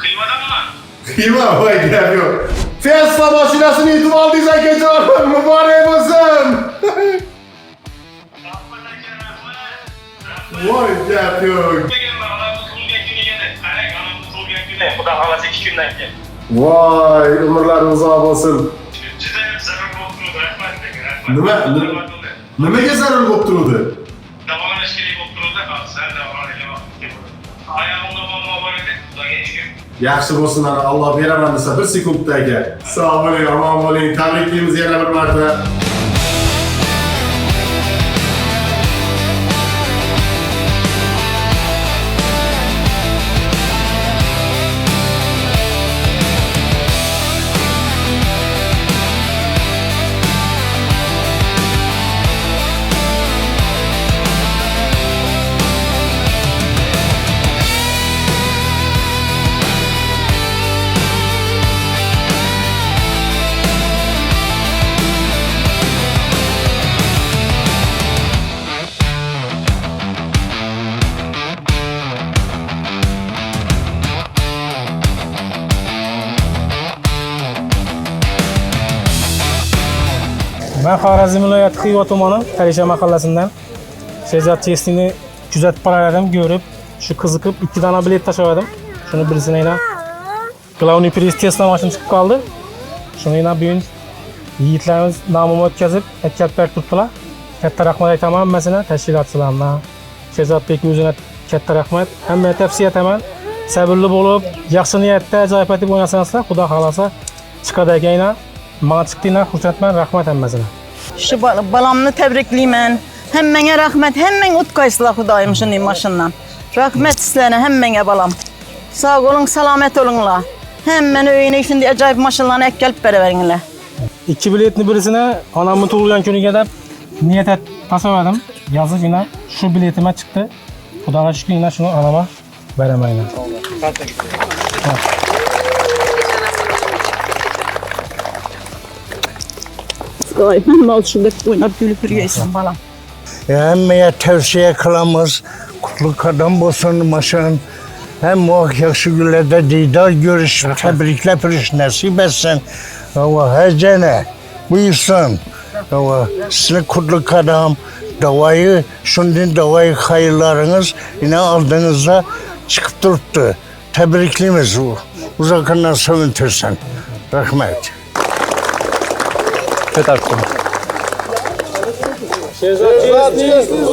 Kıymadan mı? Kıyma vay geliyor. Fiesta maşinesini itip aldıysa gece alın mübarek olsun. Vay geliyor. Xudo xolasa 2 kundan keyin. Vay umrlarınız uzoq olsun. Juda ham zarar bo'lib turdi, rahmat. Nimaga zarar bo'lib turdi? Davolash kerak bo'lib turdi, hozir davolashga oyog'imda muammo bor edi, xudoga shukr. Yaxshi bo'lsinlar, Alloh beraman desa bir sekundda aka. Sog' bo'ling, omon bo'ling. Tabriklaymiz yana bir marta. Ben Xorazm viloyati Xiva tumani Talisha mahallasidan Shehzod Chestini kuzatib borardim, görüp şu qiziqib 2 dona bilet tashladim. Shuni bilsinlar. Glowniy priz Tesla mashin chiqib qoldi. Shuni bugun yigitlarimiz nomini o'tkazib, katta tutdilar. Katta rahmat aytaman hammasine, tashkilotchilarga. Shehzodbek o'zine katta rahmat. Hamma tavsiya etaman. Sabrli bo'lib, yaxshi niyatda ajoyib etib o'ynasanizlar, Xudo xolasa chiqadi ekanglar. Bana çıktığına xursandman, rahmat hammasine. Şu balamını tebrikliymen. Hemmene rahmet, hemen utkaysılar Xudayım şunun maşından. Rahmet sizlerine hemmene balam. Sağ olun, selamet olunlar. Hemen öyüne şimdi acayip maşınlarını ek gelip bereverinler. 2 biletni birisine anamın tug'ilgan kuniga deb niyat etib tashladim. Yazık yine şu biletime çıktı. Xudoga shukr, yine shuni anama beraman. Xudayım mal şurada oynayıp gülüp yürüyorsun balam. Hemmeye tavsiye kılamız. Kutluk adam olsun maşın. Hem muhakkak yaxşı günlerde didar görüş, tebrikler pürüş nasip etsin. Ama hecene buyursun. Ama sizin kutluk adam davayı, şundan davayı hayırlarınız yine aldığınızda çıkıp duruptu. Tebriklimiz bu. Uzakından sevintirsin. Rahmet. Shehzod Chestini